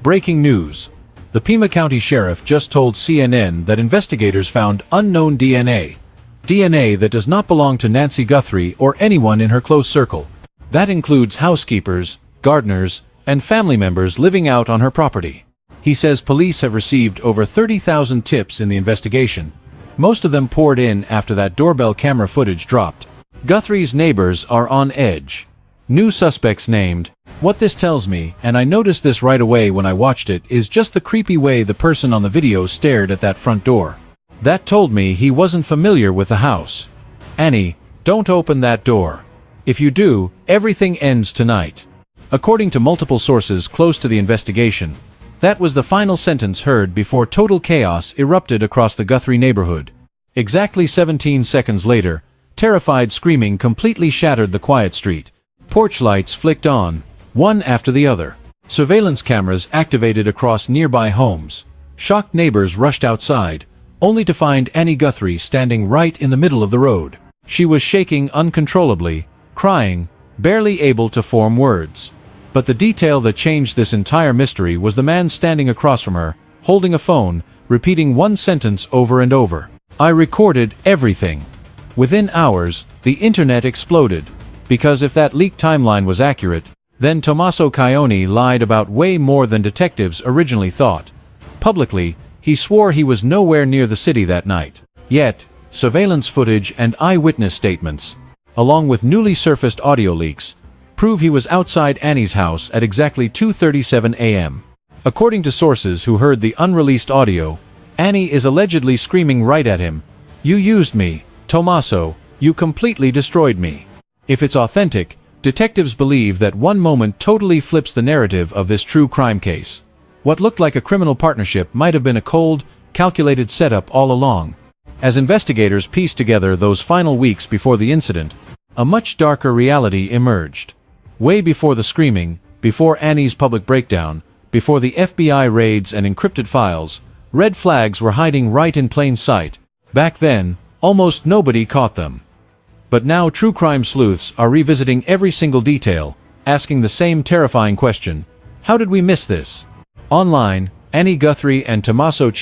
Breaking news. The Pima County Sheriff just told CNN that investigators found unknown DNA. DNA that does not belong to Nancy Guthrie or anyone in her close circle. That includes housekeepers, gardeners, and family members living out on her property. He says police have received over 30,000 tips in the investigation. Most of them poured in after that doorbell camera footage dropped. Guthrie's neighbors are on edge. New suspects named. What this tells me, and I noticed this right away when I watched it, is just the creepy way the person on the video stared at that front door. That told me he wasn't familiar with the house. Annie, don't open that door. If you do, everything ends tonight. According to multiple sources close to the investigation, that was the final sentence heard before total chaos erupted across the Guthrie neighborhood. Exactly 17 seconds later, terrified screaming completely shattered the quiet street. Porch lights flicked on, one after the other. Surveillance cameras activated across nearby homes. Shocked neighbors rushed outside, only to find Annie Guthrie standing right in the middle of the road. She was shaking uncontrollably, crying, barely able to form words. But the detail that changed this entire mystery was the man standing across from her, holding a phone, repeating one sentence over and over. I recorded everything. Within hours, the internet exploded. Because if that leaked timeline was accurate, then Tommaso lied about way more than detectives originally thought. Publicly, he swore he was nowhere near the city that night. Yet, surveillance footage and eyewitness statements, along with newly surfaced audio leaks, prove he was outside Annie's house at exactly 2:37 a.m. According to sources who heard the unreleased audio, Annie is allegedly screaming right at him, "You used me, Tommaso, you completely destroyed me." If it's authentic, detectives believe that one moment totally flips the narrative of this true crime case. What looked like a criminal partnership might have been a cold, calculated setup all along. As investigators pieced together those final weeks before the incident, a much darker reality emerged. Way before the screaming, before Annie's public breakdown, before the FBI raids and encrypted files, red flags were hiding right in plain sight. Back then, almost nobody caught them. But now true crime sleuths are revisiting every single detail, asking the same terrifying question: how did we miss this? Online, Annie Guthrie and Tommaso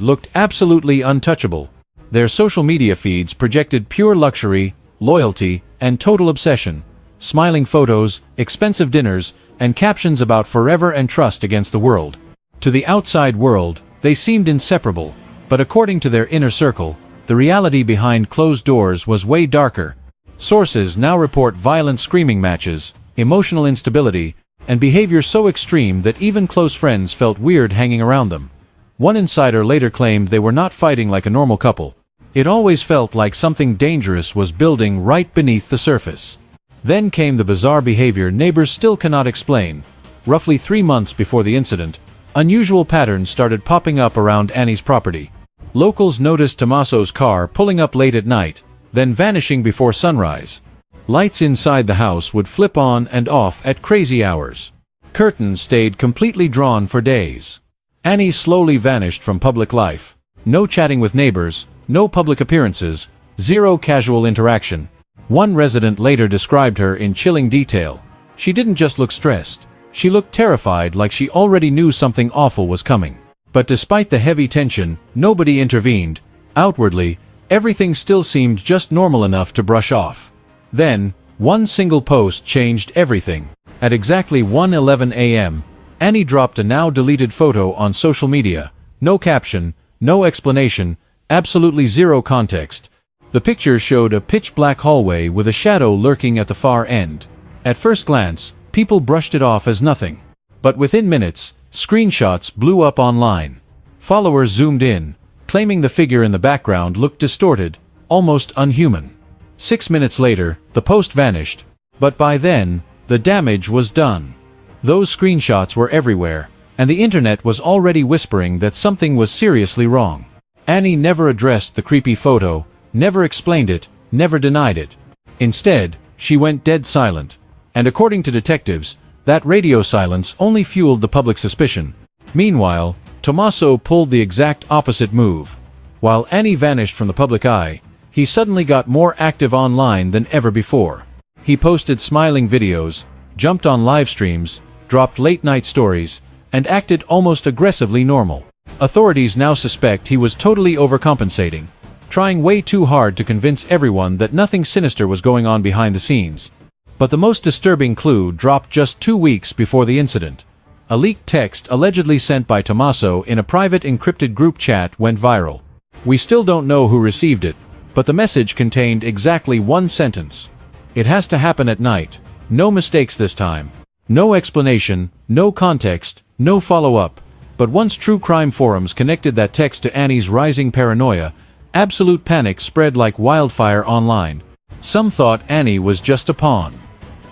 looked absolutely untouchable. Their social media feeds projected pure luxury, loyalty, and total obsession. Smiling photos, expensive dinners, and captions about forever and trust against the world. To the outside world, they seemed inseparable, but according to their inner circle, the reality behind closed doors was way darker. Sources now report violent screaming matches, emotional instability, and behavior so extreme that even close friends felt weird hanging around them. One insider later claimed they were not fighting like a normal couple. It always felt like something dangerous was building right beneath the surface. Then came the bizarre behavior neighbors still cannot explain. Roughly 3 months before the incident, unusual patterns started popping up around Annie's property. Locals noticed Tommaso's car pulling up late at night, then vanishing before sunrise. Lights inside the house would flip on and off at crazy hours. Curtains stayed completely drawn for days. Annie slowly vanished from public life. No chatting with neighbors, no public appearances, zero casual interaction. One resident later described her in chilling detail. She didn't just look stressed. She looked terrified, like she already knew something awful was coming. But despite the heavy tension, nobody intervened. Outwardly, everything still seemed just normal enough to brush off. Then, one single post changed everything. At exactly 1:11 a.m., Annie dropped a now-deleted photo on social media. No caption, no explanation, absolutely zero context. The picture showed a pitch-black hallway with a shadow lurking at the far end. At first glance, people brushed it off as nothing. But within minutes, screenshots blew up online. Followers zoomed in, claiming the figure in the background looked distorted, almost unhuman. 6 minutes later, the post vanished. But by then, the damage was done. Those screenshots were everywhere, and the internet was already whispering that something was seriously wrong. Annie never addressed the creepy photo, never explained it, never denied it. Instead, she went dead silent. And according to detectives, that radio silence only fueled the public suspicion. Meanwhile, Tommaso pulled the exact opposite move. While Annie vanished from the public eye, he suddenly got more active online than ever before. He posted smiling videos, jumped on live streams, dropped late-night stories, and acted almost aggressively normal. Authorities now suspect he was totally overcompensating, trying way too hard to convince everyone that nothing sinister was going on behind the scenes. But the most disturbing clue dropped just 2 weeks before the incident. A leaked text allegedly sent by Tommaso in a private encrypted group chat went viral. We still don't know who received it, but the message contained exactly one sentence. "It has to happen at night. No mistakes this time." No explanation, no context, no follow-up. But once true crime forums connected that text to Annie's rising paranoia, absolute panic spread like wildfire online. Some thought Annie was just a pawn.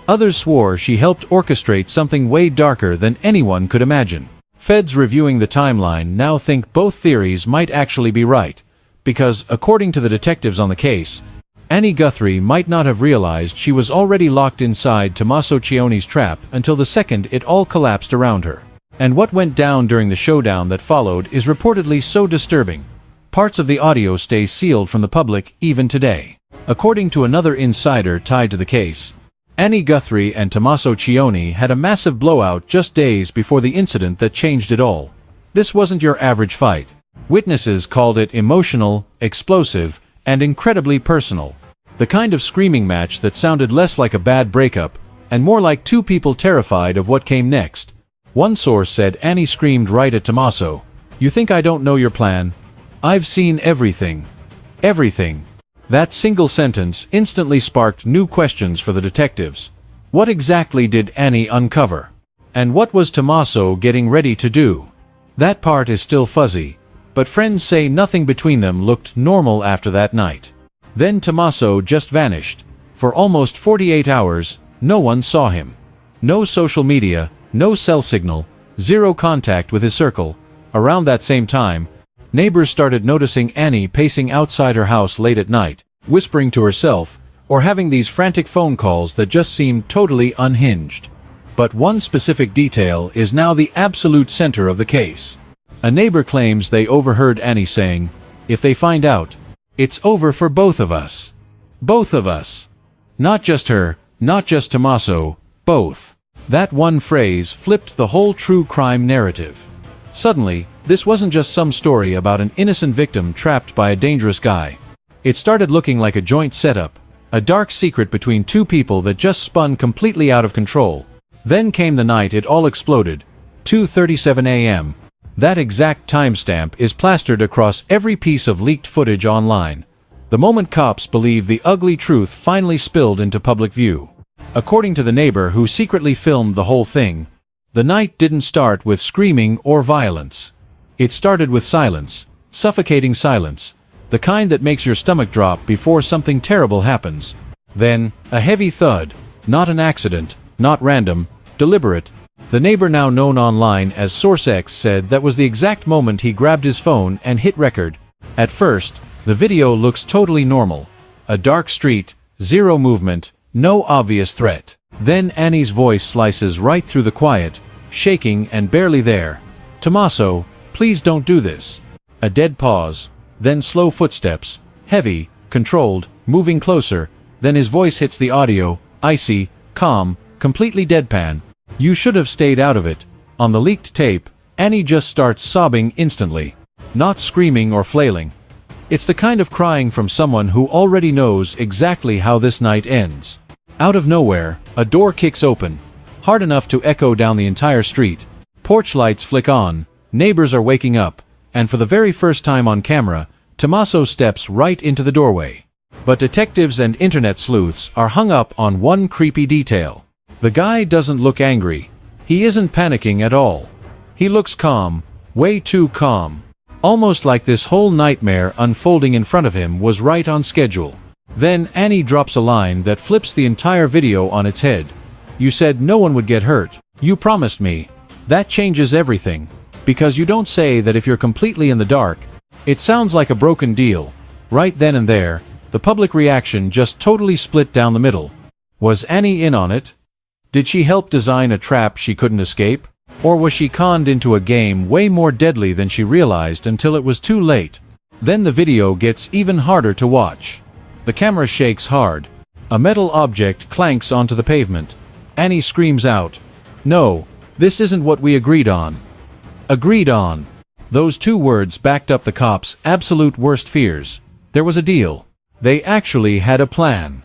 Others swore she helped orchestrate something way darker than anyone could imagine. Feds reviewing the timeline now think both theories might actually be right, because, according to the detectives on the case, Annie Guthrie might not have realized she was already locked inside Tommaso Cioni's trap until the second it all collapsed around her. And what went down during the showdown that followed is reportedly so disturbing. Parts of the audio stay sealed from the public even today. According to another insider tied to the case, Annie Guthrie and Tommaso Cioni had a massive blowout just days before the incident that changed it all. This wasn't your average fight. Witnesses called it emotional, explosive, and incredibly personal. The kind of screaming match that sounded less like a bad breakup, and more like two people terrified of what came next. One source said Annie screamed right at Tommaso, "You think I don't know your plan? I've seen everything. Everything." That single sentence instantly sparked new questions for the detectives. What exactly did Annie uncover? And what was Tommaso getting ready to do? That part is still fuzzy, but friends say nothing between them looked normal after that night. Then Tommaso just vanished. For almost 48 hours, no one saw him. No social media, no cell signal, zero contact with his circle. Around that same time, neighbors started noticing Annie pacing outside her house late at night, whispering to herself, or having these frantic phone calls that just seemed totally unhinged. But one specific detail is now the absolute center of the case. A neighbor claims they overheard Annie saying, "If they find out, it's over for both of us. Both of us." Not just her, not just Tommaso, both. That one phrase flipped the whole true crime narrative. Suddenly, this wasn't just some story about an innocent victim trapped by a dangerous guy. It started looking like a joint setup, a dark secret between two people that just spun completely out of control. Then came the night it all exploded, 2:37 a.m. That exact timestamp is plastered across every piece of leaked footage online. The moment cops believe the ugly truth finally spilled into public view. According to the neighbor who secretly filmed the whole thing, the night didn't start with screaming or violence. It started with silence, suffocating silence, the kind that makes your stomach drop before something terrible happens. Then, a heavy thud, not an accident, not random, deliberate. The neighbor now known online as Source X said that was the exact moment he grabbed his phone and hit record. At first, the video looks totally normal. A dark street, zero movement, no obvious threat. Then Annie's voice slices right through the quiet, shaking and barely there. "Tommaso, please don't do this." A dead pause, then slow footsteps, heavy, controlled, moving closer, then his voice hits the audio, icy, calm, completely deadpan. "You should have stayed out of it." On the leaked tape, Annie just starts sobbing instantly. Not screaming or flailing. It's the kind of crying from someone who already knows exactly how this night ends. Out of nowhere, a door kicks open, hard enough to echo down the entire street. Porch lights flick on, neighbors are waking up, and for the very first time on camera, Tommaso steps right into the doorway. But detectives and internet sleuths are hung up on one creepy detail. The guy doesn't look angry. He isn't panicking at all. He looks calm, way too calm. Almost like this whole nightmare unfolding in front of him was right on schedule. Then Annie drops a line that flips the entire video on its head. "You said no one would get hurt. You promised me. That changes everything. Because you don't say that if you're completely in the dark." It sounds like a broken deal. Right then and there, the public reaction just totally split down the middle. Was Annie in on it? Did she help design a trap she couldn't escape? Or was she conned into a game way more deadly than she realized until it was too late? Then the video gets even harder to watch. The camera shakes hard. A metal object clanks onto the pavement. Annie screams out, "No, this isn't what we agreed on." Agreed on. Those two words backed up the cops' absolute worst fears. There was a deal. They actually had a plan.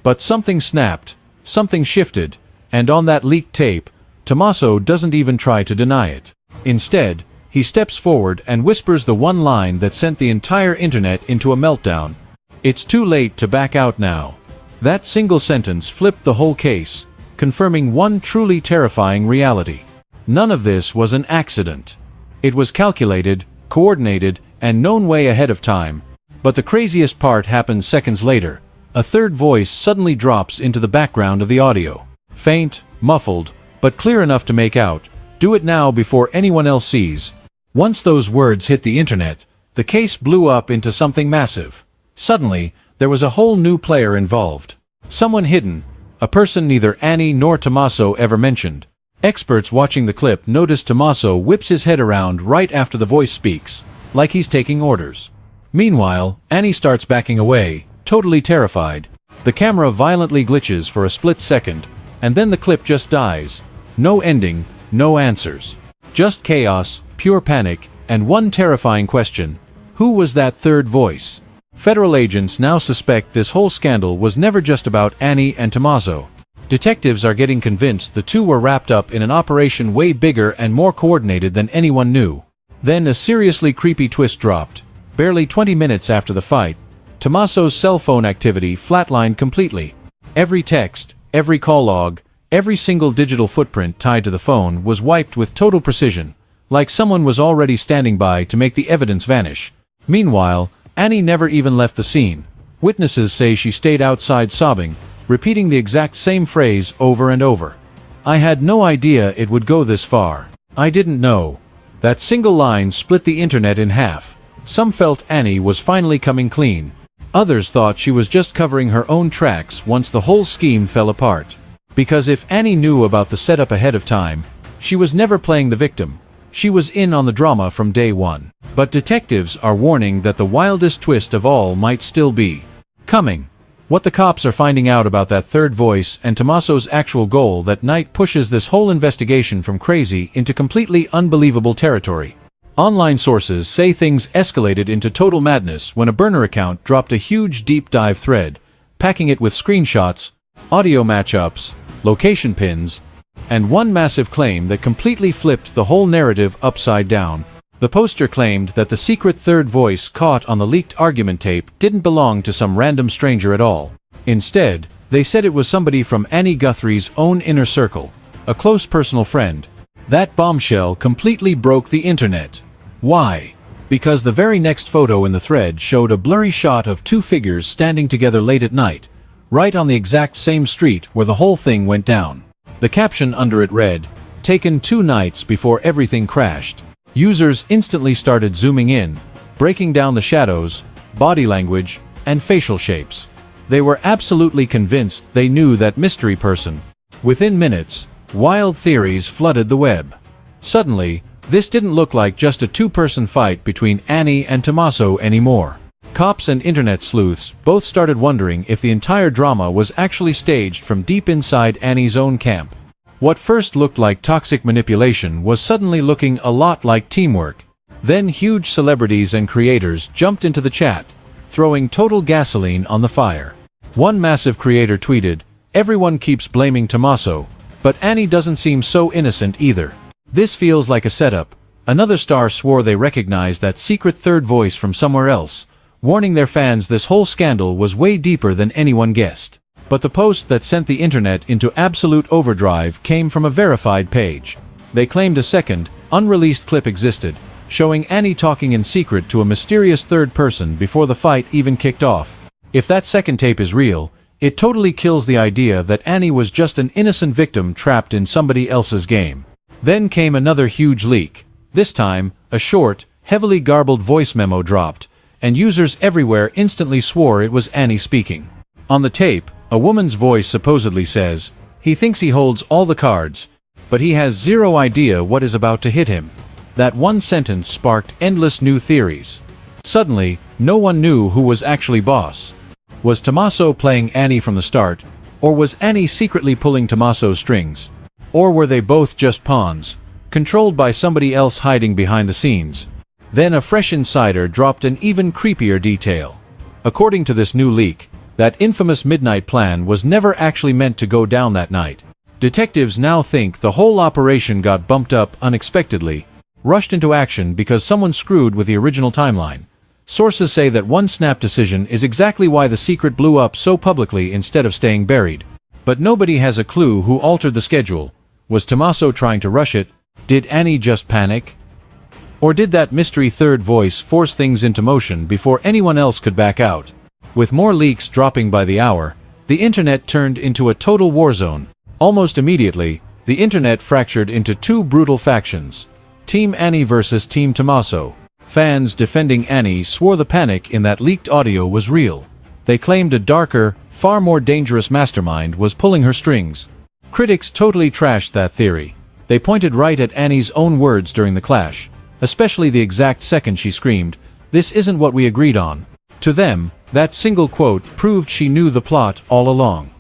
But something snapped, something shifted, and on that leaked tape, Tommaso doesn't even try to deny it. Instead, he steps forward and whispers the one line that sent the entire internet into a meltdown. "It's too late to back out now." That single sentence flipped the whole case, confirming one truly terrifying reality. None of this was an accident. It was calculated, coordinated, and known way ahead of time. But the craziest part happens seconds later. A third voice suddenly drops into the background of the audio. Faint, muffled, but clear enough to make out, "Do it now before anyone else sees." Once those words hit the internet, the case blew up into something massive. Suddenly, there was a whole new player involved. Someone hidden, a person neither Annie nor Tommaso ever mentioned. Experts watching the clip notice Tommaso whips his head around right after the voice speaks, like he's taking orders. Meanwhile, Annie starts backing away, totally terrified. The camera violently glitches for a split second, and then the clip just dies. No ending, no answers. Just chaos, pure panic, and one terrifying question: who was that third voice? Federal agents now suspect this whole scandal was never just about Annie and Tommaso. Detectives are getting convinced the two were wrapped up in an operation way bigger and more coordinated than anyone knew. Then a seriously creepy twist dropped. Barely 20 minutes after the fight, Tommaso's cell phone activity flatlined completely. Every text, every call log, every single digital footprint tied to the phone was wiped with total precision, like someone was already standing by to make the evidence vanish. Meanwhile, Annie never even left the scene. Witnesses say she stayed outside sobbing, repeating the exact same phrase over and over. "I had no idea it would go this far. I didn't know." That single line split the internet in half. Some felt Annie was finally coming clean. Others thought she was just covering her own tracks once the whole scheme fell apart. Because if Annie knew about the setup ahead of time, she was never playing the victim. She was in on the drama from day one. But detectives are warning that the wildest twist of all might still be coming. What the cops are finding out about that third voice and Tommaso's actual goal that night pushes this whole investigation from crazy into completely unbelievable territory. Online sources say things escalated into total madness when a burner account dropped a huge deep dive thread, packing it with screenshots, audio matchups, location pins, and one massive claim that completely flipped the whole narrative upside down. The poster claimed that the secret third voice caught on the leaked argument tape didn't belong to some random stranger at all. Instead, they said it was somebody from Annie Guthrie's own inner circle, a close personal friend. That bombshell completely broke the internet. Why? Because the very next photo in the thread showed a blurry shot of two figures standing together late at night, right on the exact same street where the whole thing went down. The caption under it read, "Taken 2 nights before everything crashed." Users instantly started zooming in, breaking down the shadows, body language, and facial shapes. They were absolutely convinced they knew that mystery person. Within minutes, wild theories flooded the web. Suddenly, this didn't look like just a two-person fight between Annie and Tommaso anymore. Cops and internet sleuths both started wondering if the entire drama was actually staged from deep inside Annie's own camp. What first looked like toxic manipulation was suddenly looking a lot like teamwork. Then huge celebrities and creators jumped into the chat, throwing total gasoline on the fire. One massive creator tweeted, "Everyone keeps blaming Tommaso, but Annie doesn't seem so innocent either. This feels like a setup." Another star swore they recognized that secret third voice from somewhere else, warning their fans this whole scandal was way deeper than anyone guessed. But the post that sent the internet into absolute overdrive came from a verified page. They claimed a second, unreleased clip existed, showing Annie talking in secret to a mysterious third person before the fight even kicked off. If that second tape is real, it totally kills the idea that Annie was just an innocent victim trapped in somebody else's game. Then came another huge leak. This time, a short, heavily garbled voice memo dropped, and users everywhere instantly swore it was Annie speaking. On the tape, a woman's voice supposedly says, "He thinks he holds all the cards, but he has zero idea what is about to hit him." That one sentence sparked endless new theories. Suddenly, no one knew who was actually boss. Was Tommaso playing Annie from the start, or was Annie secretly pulling Tommaso's strings? Or were they both just pawns? controlled by somebody else hiding behind the scenes. Then a fresh insider dropped an even creepier detail. According to this new leak, that infamous midnight plan was never actually meant to go down that night. Detectives now think the whole operation got bumped up unexpectedly, rushed into action because someone screwed with the original timeline. Sources say that one snap decision is exactly why the secret blew up so publicly instead of staying buried. But nobody has a clue who altered the schedule. Was Tommaso trying to rush it? Did Annie just panic? Or did that mystery third voice force things into motion before anyone else could back out? With more leaks dropping by the hour, the internet turned into a total war zone. Almost immediately, the internet fractured into two brutal factions. Team Annie versus Team Tommaso. Fans defending Annie swore the panic in that leaked audio was real. They claimed a darker, far more dangerous mastermind was pulling her strings. Critics totally trashed that theory. They pointed right at Annie's own words during the clash, especially the exact second she screamed, "This isn't what we agreed on." To them, that single quote proved she knew the plot all along.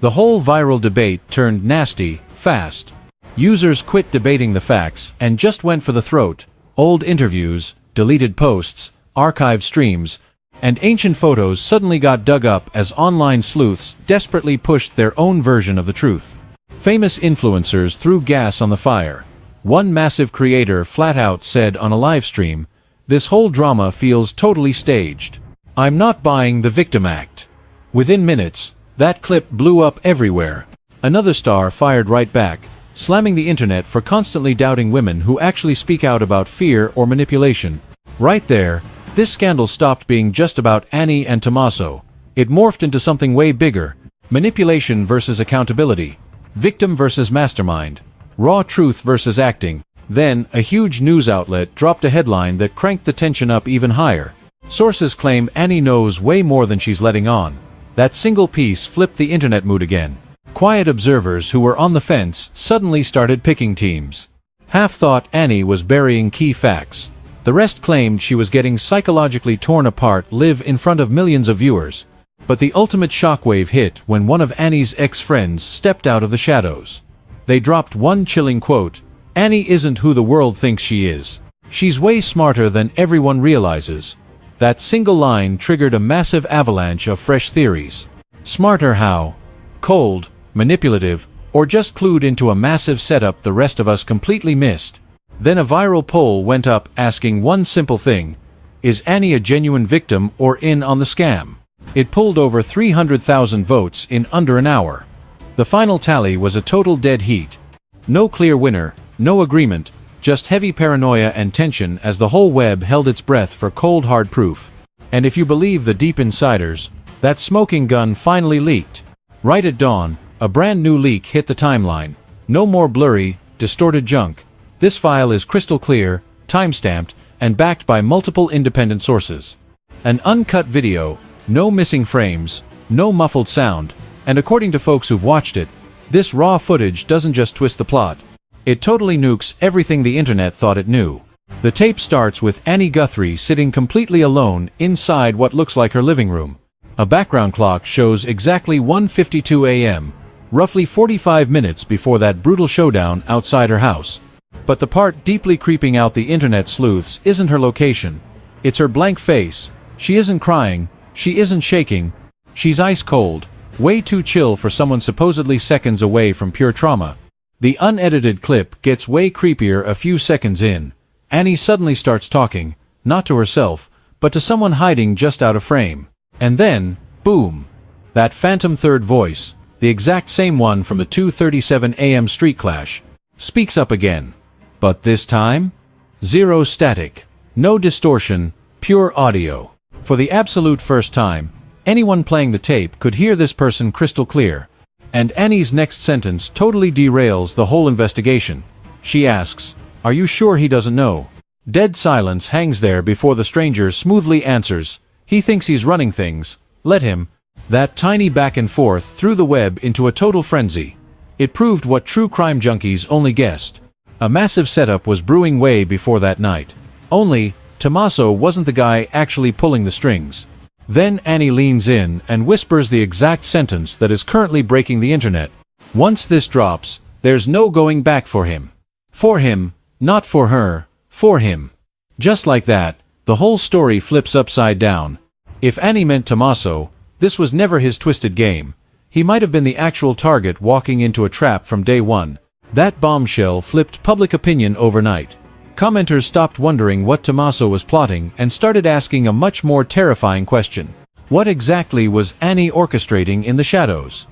The whole viral debate turned nasty, fast. Users quit debating the facts and just went for the throat. Old interviews, deleted posts, archived streams, and ancient photos suddenly got dug up as online sleuths desperately pushed their own version of the truth. Famous influencers threw gas on the fire. One massive creator flat out said on a live stream, "This whole drama feels totally staged. I'm not buying the victim act." Within minutes, that clip blew up everywhere. Another star fired right back, slamming the internet for constantly doubting women who actually speak out about fear or manipulation. Right there, this scandal stopped being just about Annie and Tommaso. It morphed into something way bigger. Manipulation versus accountability. Victim versus mastermind. Raw truth versus acting. Then, a huge news outlet dropped a headline that cranked the tension up even higher. Sources claim Annie knows way more than she's letting on. That single piece flipped the internet mood again. Quiet observers who were on the fence suddenly started picking teams. Half thought Annie was burying key facts. The rest claimed she was getting psychologically torn apart live in front of millions of viewers. But the ultimate shockwave hit when one of Annie's ex-friends stepped out of the shadows. They dropped one chilling quote, "Annie isn't who the world thinks she is. She's way smarter than everyone realizes." That single line triggered a massive avalanche of fresh theories. Smarter how? Cold, manipulative, or just clued into a massive setup the rest of us completely missed. Then a viral poll went up asking one simple thing: is Annie a genuine victim or in on the scam? It pulled over 300,000 votes in under an hour. The final tally was a total dead heat. No clear winner, no agreement, just heavy paranoia and tension as the whole web held its breath for cold hard proof. And if you believe the deep insiders, that smoking gun finally leaked. Right at dawn, a brand new leak hit the timeline. No more blurry, distorted junk. This file is crystal clear, time-stamped, and backed by multiple independent sources. An uncut video, no missing frames, no muffled sound, and according to folks who've watched it, this raw footage doesn't just twist the plot. It totally nukes everything the internet thought it knew. The tape starts with Annie Guthrie sitting completely alone inside what looks like her living room. A background clock shows exactly 1:52 a.m., roughly 45 minutes before that brutal showdown outside her house. But the part deeply creeping out the internet sleuths isn't her location. It's her blank face. She isn't crying. She isn't shaking. She's ice cold. Way too chill for someone supposedly seconds away from pure trauma. The unedited clip gets way creepier a few seconds in. Annie suddenly starts talking, not to herself, but to someone hiding just out of frame. And then, boom! That phantom third voice, the exact same one from the 2:37 a.m. street clash, speaks up again. But this time? Zero static. No distortion, pure audio. For the absolute first time, anyone playing the tape could hear this person crystal clear. And Annie's next sentence totally derails the whole investigation. She asks, "Are you sure he doesn't know?" Dead silence hangs there before the stranger smoothly answers, "He thinks he's running things. Let him." That tiny back and forth threw the web into a total frenzy. It proved what true crime junkies only guessed. A massive setup was brewing way before that night. Only, Tommaso wasn't the guy actually pulling the strings. Then Annie leans in and whispers the exact sentence that is currently breaking the internet. Once this drops, there's no going back for him. For him, Not for her, for him. Just like that, the whole story flips upside down. If Annie meant Tommaso, this was never his twisted game. He might have been the actual target walking into a trap from day one. That bombshell flipped public opinion overnight. Commenters stopped wondering what Tommaso was plotting and started asking a much more terrifying question. What exactly was Annie orchestrating in the shadows?